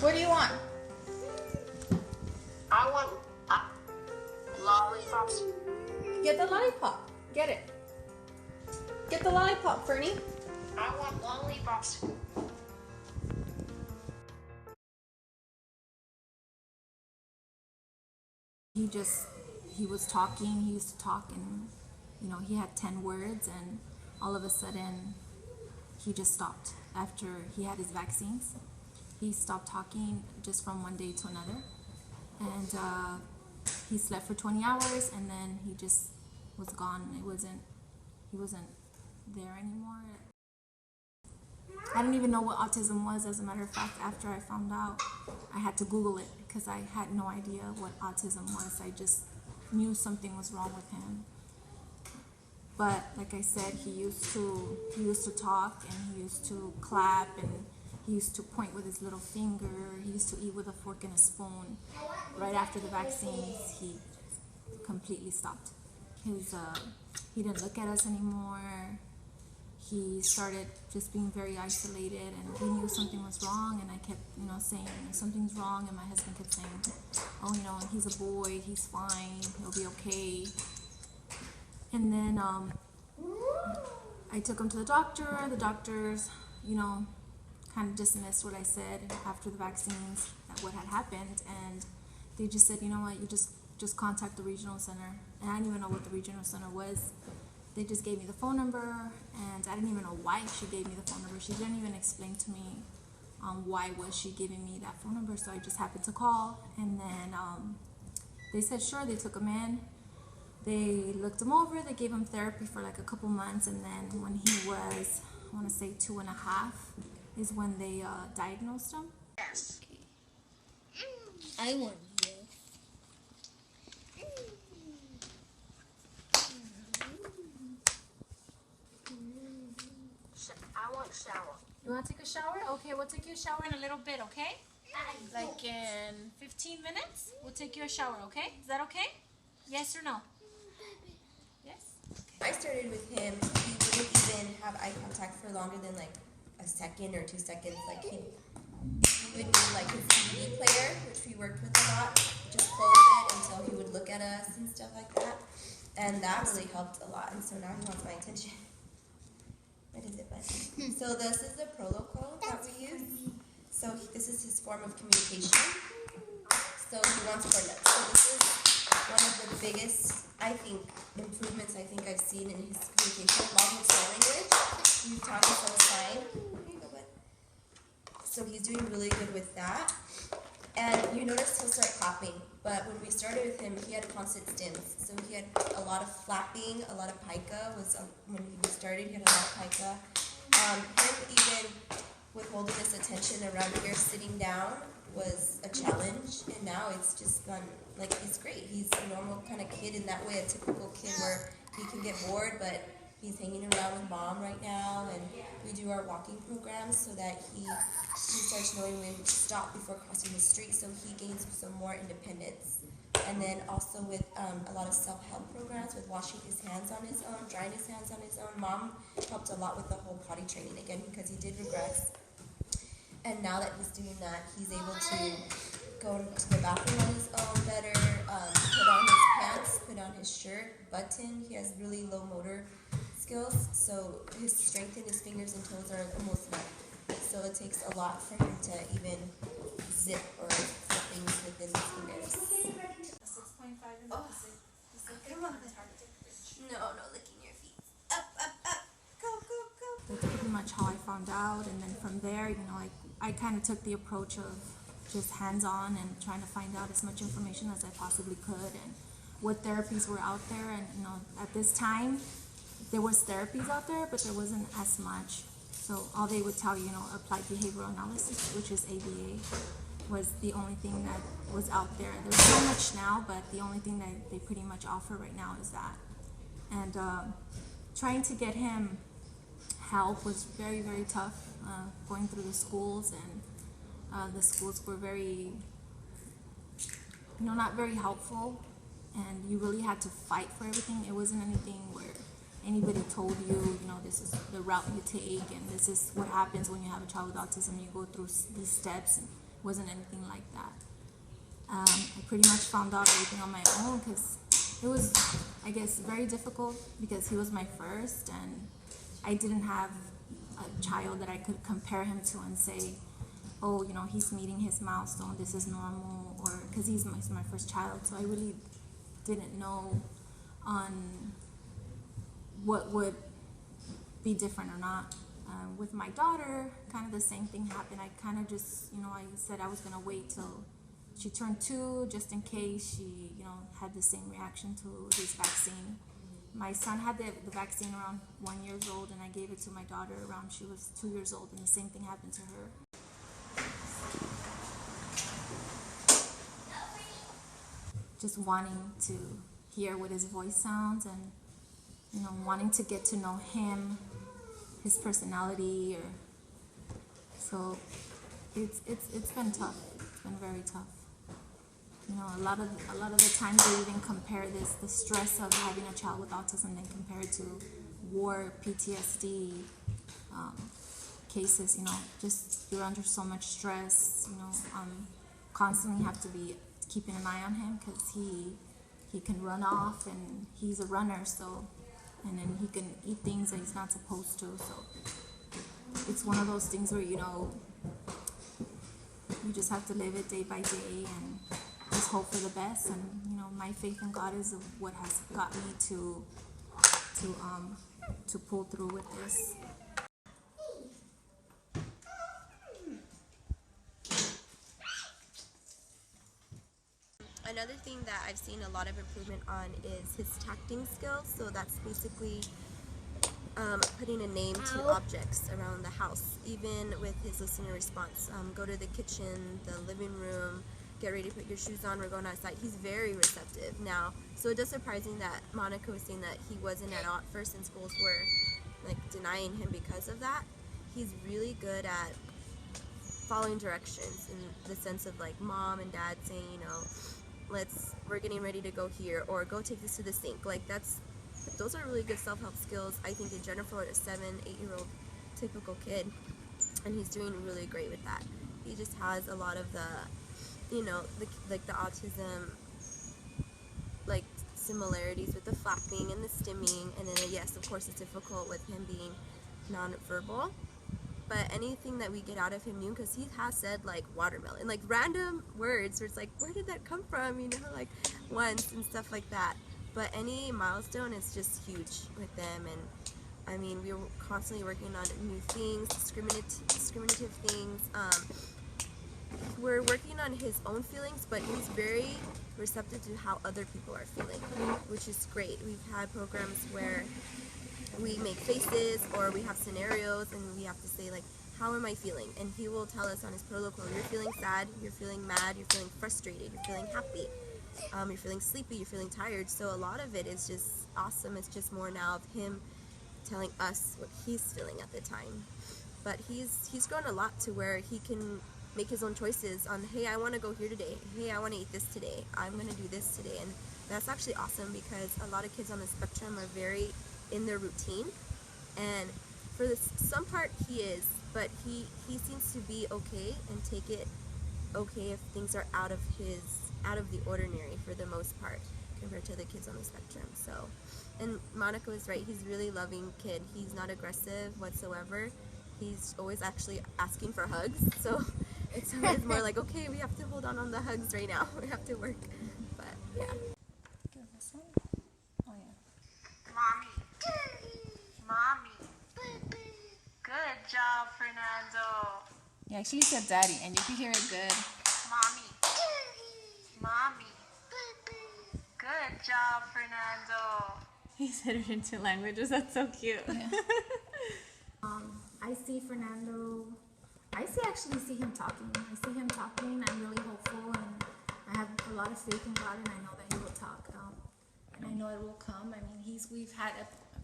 What do you want? I want lollipops. Get the lollipop. Get it. Get the lollipop, Fernie. I want lollipops. He was talking, he used to talk, and he had 10 words, and all of a sudden he just stopped after he had his vaccines. He stopped talking just from one day to another, and he slept for 20 hours, and then he just was gone. He wasn't there anymore. I didn't even know what autism was. As a matter of fact, after I found out, I had to Google it because I had no idea what autism was. I just knew something was wrong with him. But like I said, he used to talk, and he used to clap, and he used to point with his little finger. He used to eat with a fork and a spoon. Right after the vaccines, he completely stopped. He didn't look at us anymore. He started just being very isolated, and we knew something was wrong, and I kept, saying something's wrong, and my husband kept saying, oh, he's a boy, he's fine, he'll be okay. And then I took him to the doctor. The doctors, kind of dismissed what I said after the vaccines, what had happened, and they just said, you know what, you just contact the regional center. And I didn't even know what the regional center was. They just gave me the phone number, and I didn't even know why she gave me the phone number. She didn't even explain to me why was she giving me that phone number, so I just happened to call, and then they said sure. They took him in, they looked him over, they gave him therapy for like a couple months, and then when he was, I want to say 2.5, is when they diagnosed him. Yes. I want you. I want shower. You want to take a shower? Okay, we'll take you a shower in a little bit, okay? Like in 15 minutes, we'll take you a shower, okay? Is that okay? Yes or no? Yes? I started with him, he wouldn't even have eye contact for longer than like a second or 2 seconds. Like he would do like his DVD player, which we worked with a lot, just close it until he would look at us and stuff like that. And that really helped a lot. And so now he wants my attention. What is it, bud? So this is the protocol that we use. So this is his form of communication. So he wants coordinates. So this is one of the biggest, I think, improvements I've seen in his communication, along with sign language. He's talking some sign. Here you go, bud. So he's doing really good with that. And you notice he'll start clapping. But when we started with him, he had constant stims. So he had a lot of flapping, a lot of pica. When he started, he had a lot of pica. Him even withholding his attention around here, sitting down, was a challenge. And now it's just gone, like, he's great. He's a normal kind of kid in that way, a typical kid where he can get bored, but he's hanging around with mom right now. And we do our walking programs so that he starts knowing when to stop before crossing the street, so he gains some more independence. And then also with a lot of self-help programs, with washing his hands on his own, drying his hands on his own. Mom helped a lot with the whole potty training again because he did regress. And now that he's doing that, he's able to go to the bathroom on his own better, put on his pants, put on his shirt, button. He has really low motor skills, so his strength in his fingers and toes are almost none. So it takes a lot for him to even zip or flip things within his fingers. 6.5 and Oh. No, licking your feet. Up, up, up. Go, go, go. That's pretty much how I found out, and then from there, I kind of took the approach of just hands-on and trying to find out as much information as I possibly could, and what therapies were out there. And at this time, there was therapies out there, but there wasn't as much. So all they would tell you, applied behavioral analysis, which is ABA, was the only thing that was out there. There's so much now, but the only thing that they pretty much offer right now is that. And trying to get him help was very, very tough, going through the schools, and the schools were very, not very helpful, and you really had to fight for everything. It wasn't anything where anybody told you, this is the route you take, and this is what happens when you have a child with autism. You go through these steps, and wasn't anything like that. I pretty much found out everything on my own because it was, I guess, very difficult because he was my first and I didn't have a child that I could compare him to and say, oh, you know, he's meeting his milestone, this is normal, or because he's my first child, so I really didn't know on what would be different or not. With my daughter, kind of the same thing happened. I kind of just, you know, I said I was going to wait till she turned 2 just in case she, you know, had the same reaction to this vaccine. My son had the vaccine around 1 year old, and I gave it to my daughter around she was 2 years old, and the same thing happened to her. Just wanting to hear what his voice sounds and, you know, wanting to get to know him, his personality, or so it's been tough. It's been very tough. You know, a lot of the times they even compare the stress of having a child with autism, they compare it to war, PTSD cases. You know, just you're under so much stress. You know, constantly have to be keeping an eye on him because he can run off and he's a runner. So, and then he can eat things that he's not supposed to. So it's one of those things where, you know, you just have to live it day by day and just hope for the best. And, you know, my faith in God is what has got me to pull through with this. Another thing that I've seen a lot of improvement on is his tacting skills. So that's basically putting a name to objects around the house, even with his listener response. Go to the kitchen, the living room, get ready to put your shoes on, we're going outside. He's very receptive now. So it does surprising that Monica was saying that he wasn't at all at first, and schools were like denying him because of that. He's really good at following directions in the sense of like mom and dad saying, you know, we're getting ready to go here, or go take this to the sink. Like those are really good self-help skills, I think, in general for a 7-8-year-old typical kid, and he's doing really great with that. He just has a lot of the, you know, the autism like similarities with the flapping and the stimming, and then yes, of course, it's difficult with him being non-verbal. But anything that we get out of him new, because he has said like watermelon, like random words where it's like, where did that come from, you know, like once and stuff like that. But any milestone is just huge with them. And I mean, we're constantly working on new things, discriminative things. We're working on his own feelings, but he's very receptive to how other people are feeling, which is great. We've had programs where we make faces, or we have scenarios, and we have to say like, how am I feeling? And he will tell us on his protocol, you're feeling sad, you're feeling mad, you're feeling frustrated, you're feeling happy, you're feeling sleepy, you're feeling tired. So a lot of it is just awesome. It's just more now of him telling us what he's feeling at the time. But he's grown a lot to where he can make his own choices on, hey, I want to go here today, hey, I want to eat this today, I'm going to do this today. And that's actually awesome, because a lot of kids on the spectrum are very in their routine, and for some part he is, but he seems to be okay and take it okay if things are out of the ordinary for the most part compared to the kids on the spectrum. So, and Monica was right, he's a really loving kid. He's not aggressive whatsoever. He's always actually asking for hugs, so it's always more like, okay, we have to hold on the hugs right now, we have to work. But yeah. Mommy. Good job, Fernando. Yeah, she said daddy, and you can hear it good. Mommy. Good job, Fernando. He said it in 2 languages. That's so cute. Yeah. I see Fernando. I actually see him talking. I'm really hopeful, and I have a lot of faith in God, and I know that he will talk. And I know it will come. I mean,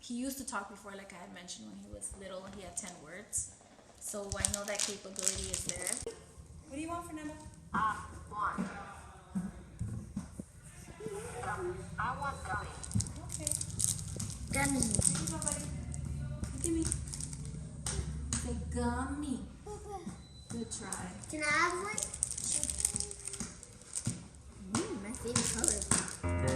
he used to talk before, like I had mentioned, when he was little. He had 10 words. So I know that capability is there. What do you want, Fernando? I want gummy. Okay. Gummy. Here you go, buddy. Give me. Say gummy. Good try. Can I have one? Same color.